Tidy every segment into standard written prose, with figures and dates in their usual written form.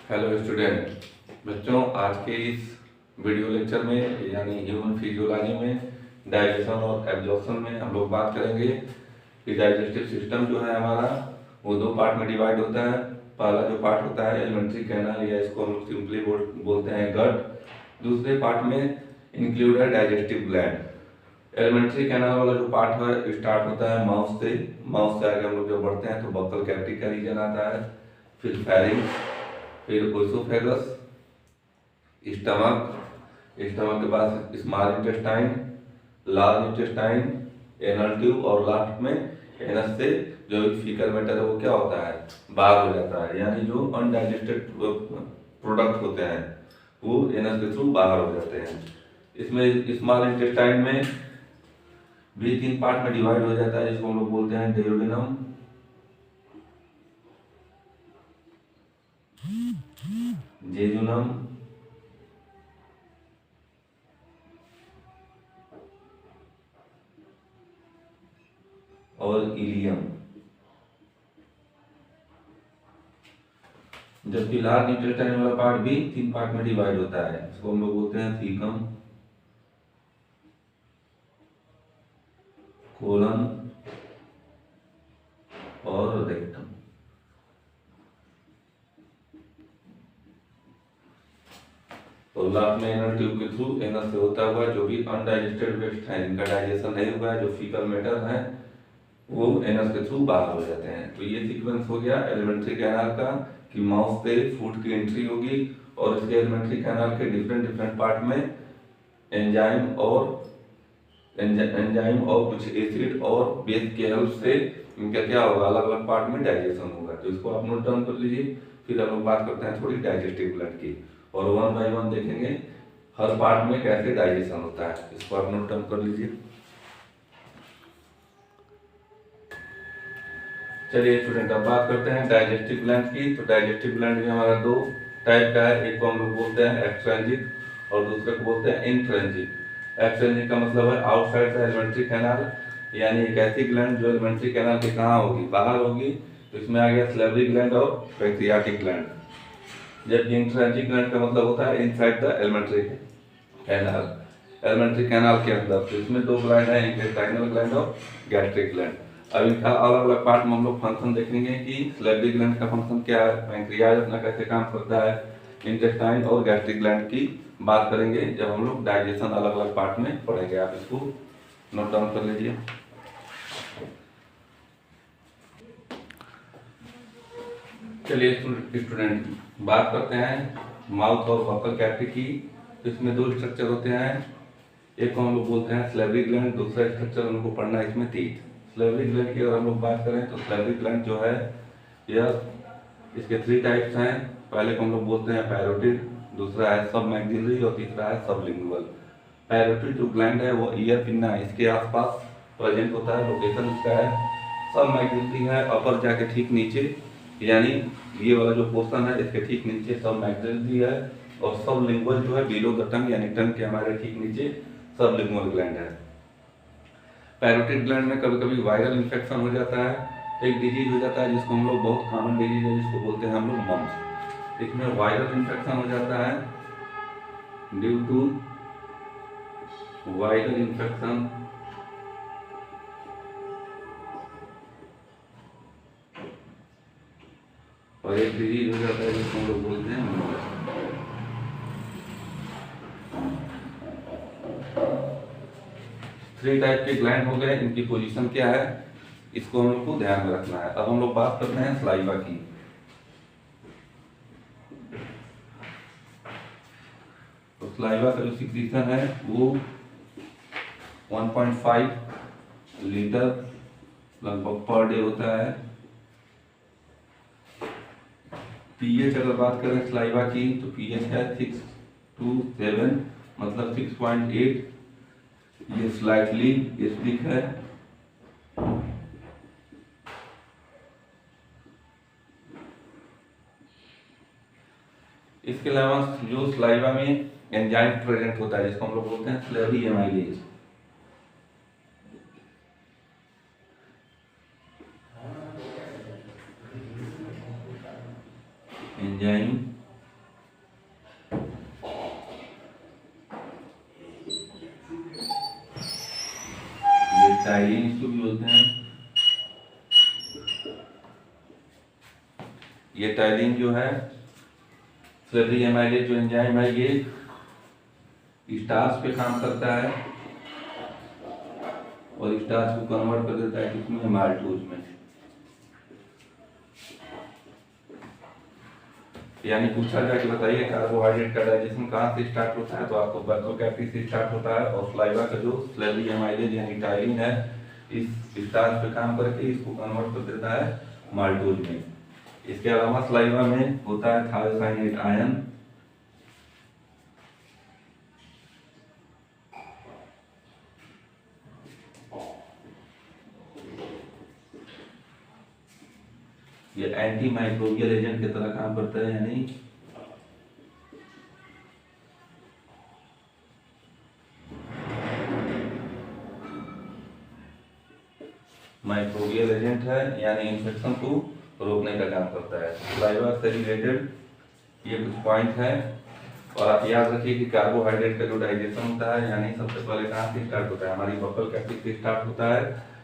Hello student. बच्चों, आज के इस वीडियो लेक्चर में यानी ह्यूमन फिजियोलॉजी में डाइजेशन और एब्जॉर्प्शन में हम लोग बात करेंगे कि डाइजेस्टिव सिस्टम जो है हमारा वो दो पार्ट में डिवाइड होता है। पहला जो पार्ट होता है एलिमेंट्री कैनाल या इसको हम लोग सिंपली बोलते हैं गट। दूसरे पार्ट में इंक्लूड है डाइजेस्टिव ग्लैंड। एलिमेंट्री कैनाल वाला जो पार्ट है स्टार्ट होता है माउथ से। माउथ से आगे हम लोग जब बढ़ते हैं तो बक्कल कैविटी का रीजन आता है, फिर फेरिंक्स, फिर ओसोफेगस, स्टमक, स्टमक के बाद small intestine, large intestine, anal tube और लास्ट में एनस से जो फीकल मैटर है वो क्या होता है, बाहर हो जाता है। यानी जो अनडाइजेस्टेड प्रोडक्ट होते हैं वो एनस के थ्रू बाहर हो जाते हैं। इसमें स्मॉल इंटेस्टाइन में भी तीन पार्ट में डिवाइड हो जाता है जिसको हम लोग बोलते हैं डेयोडिनम, जेजुनम और इलियम। जबकि लार्ज इंटेस्टाइन वाला पार्ट भी तीन पार्ट में डिवाइड होता है, इसको हम लोग बोलते हैं सीकम, कोलन और रेक्टम। तो लास्ट में एनल ट्यूब के थ्रू एनस से होता हुआ जो भी अनडाइजेस्टेड वेस्ट है, जिनका डाइजेशन नहीं हुआ है, जो फीकल मैटर है वो एनस के थ्रू बाहर हो जाते हैं। तो ये सीक्वेंस हो गया एलिमेंट्री कैनाल का कि माउथ से फूड की एंट्री होगी और इसके एलिमेंट्री कैनाल के डिफरेंट पार्ट में एंजाइम और कुछ एसिड और बेस के हेल्प से इनका क्या होगा, अलग अलग पार्ट में डाइजेशन होगा। तो इसको आप नोट डाउन कर लीजिए। फिर हम लोग बात करते हैं थोड़ी डाइजेस्टिव ग्लैंड की और वन बाय वन देखेंगे हर पार्ट में कैसे डाइजेशन होता है। इसको आप नोट डाउन कर लीजिए। चलिए स्टूडेंट, अब बात करते हैं डाइजेस्टिव ग्लैंड की। तो डाइजेस्टिव ग्लैंड भी हमारा दो टाइप का है, एक को हम लोग बोलते हैं एक्सट्रिंसिक और दूसरे को बोलते हैं इंट्रिंसिक। एक्सट्रिंसिक का मतलब है आउटसाइड द एलिमेंट्री कैनाल, यानी एक ऐसी ग्लैंड जो एलिमेंट्री कैनाल के कहाँ होगी, बाहर होगी। तो इसमें आ गया स्लेवरी ग्लैंड और पैंक्रियाटिक ग्लैंड। जबकि इंट्रिंसिक ग्लैंड का मतलब होता है inside the alimentary canal, alimentary canal के अंदर। तो इसमें दो ग्लैंड है, इंटेस्टाइनल ग्लैंड और गैस्ट्रिक ग्लैंड। अब इनका अलग अलग पार्ट में हम लोग फंक्शन देखेंगे कि स्लेवरी ग्लैंड का फंक्शन क्या है, पैंक्रियाज अपना कैसे काम करता है, इंटेस्टाइन और गैस्ट्रिक ग्लैंड की बात करेंगे जब हम लोग डाइजेशन अलग अलग पार्ट में पढ़ेंगे। आप इसको नोट डाउन कर लीजिए। चलिए स्टूडेंट, बात करते हैं माउथ और बक्कल कैविटी की। तो इसमें दो स्ट्रक्चर होते हैं, एक को हम लोग बोलते हैं स्लेवरी ग्लैंड, दूसरा स्ट्रक्चर हमको पढ़ना है इसमें तीत। स्लेवरी ग्लैंड की अगर हम लोग बात करें तो स्लेवरी ग्लैंड जो है यह, इसके थ्री टाइप्स हैं। पहले को हम लोग बोलते हैं पैरोटिड, दूसरा है सब मैक्सिलरी और तीसरा है सबलिंगुअल। पैरोटिड जो ग्लैंड है वो ईयर पिन्ना इसके आसपास प्रेजेंट होता है, लोकेशन इसका है। सब मैक्सिलरी है अपर जाके ठीक नीचे, यानी ये वाला जो पोर्शन है इसके ठीक नीचे सब मैक्सिलरी है। और सबलिंगुअल जो है बिलो द टंग यानी टंग के हमारे ठीक नीचे सबलिंगुअल ग्लैंड है। पैरोटिड ग्लैंड में कभी कभी वायरल इन्फेक्शन हो जाता है, एक डिजीज हो जाता है जिसको हम लोग, बहुत कॉमन डिजीज है जिसको बोलते हैं हम लोग मम्स। इसमें वायरल इन्फेक्शन हो जाता है ड्यू टू वायरल इन्फेक्शन और एक डिजीज हो जाता है जिसको हम लोग बोलते हैं मम्स। थ्री टाइप के ग्लैंड हो गए, इनकी पोजीशन क्या है इसको हम लोग को ध्यान में रखना है। अब हम लोग बात करते हैं सलाइवा की। तो सलाइवा का जो सिक्रीशन है वो 1.5 लीटर लगभग पर डे होता है। पीएच अगर बात करें सलाइवा की तो पीएच है 6 to 7, मतलब 6.8। ये स्लाइटली एसिडिक है। इसके अलावा जो सलाइवा में एंजाइम प्रेजेंट होता है जिसको हम लोग बोलते हैं स्लेवरी एमाइलेज। एंजाइम टाइलिन इसको भी बोलते हैं। ये टाइलिन जो है स्लेवरी एमाइलेज जो एंजाइम है ये स्टार्च पे काम करता है और स्टार्च को कन्वर्ट कर देता है किसमें, माल्टोज में। यानी पूछा जाए कि बताइए कार्बोहाइड्रेट का डाइजेशन कहाँ से स्टार्ट होता है, तो आपको बर्को कैविटी से स्टार्ट होता है और सलाइवा का जो स्लेवरी एमाइलेज यानी टाइलिन है इस स्टार्च पे काम करके इसको कन्वर्ट कर देता है माल्टोज में। इसके अलावा सलाइवा में होता है थायोसाइनेट आयन, ये एंटी माइक्रोबियल एजेंट की तरह काम करता है, यानी माइक्रोबियल एजेंट है, यानी इन्फेक्शन को रोकने का काम करता है। सलाइवा से रिलेटेड ये कुछ पॉइंट है और आप याद रखिए कि कार्बोहाइड्रेट का जो डाइजेशन होता है यानी सबसे पहले कहाँ से स्टार्ट होता है, हमारी बफल कैविटी से स्टार्ट होता है,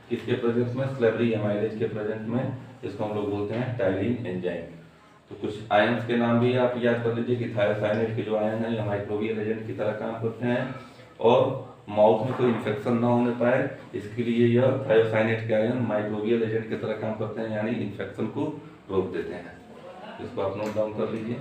किसके प्रेजेंस में, स्लेवरी एमाइलेज के प्रेजेंस में, इसको हम लोग बोलते हैं टाइलिन एंजाइम। तो कुछ आयंस के नाम भी आप याद कर लीजिए कि थायोसाइनेट के जो आयन है या माइक्रोबियल एजेंट की तरह काम करते हैं और माउथ में कोई इन्फेक्शन ना होने पाए इसके लिए यह थायोसाइनेट के आयन माइक्रोबियल एजेंट की तरह काम करते हैं, यानी इन्फेक्शन को रोक देते हैं। इसको आप नोट डाउन कर लीजिए।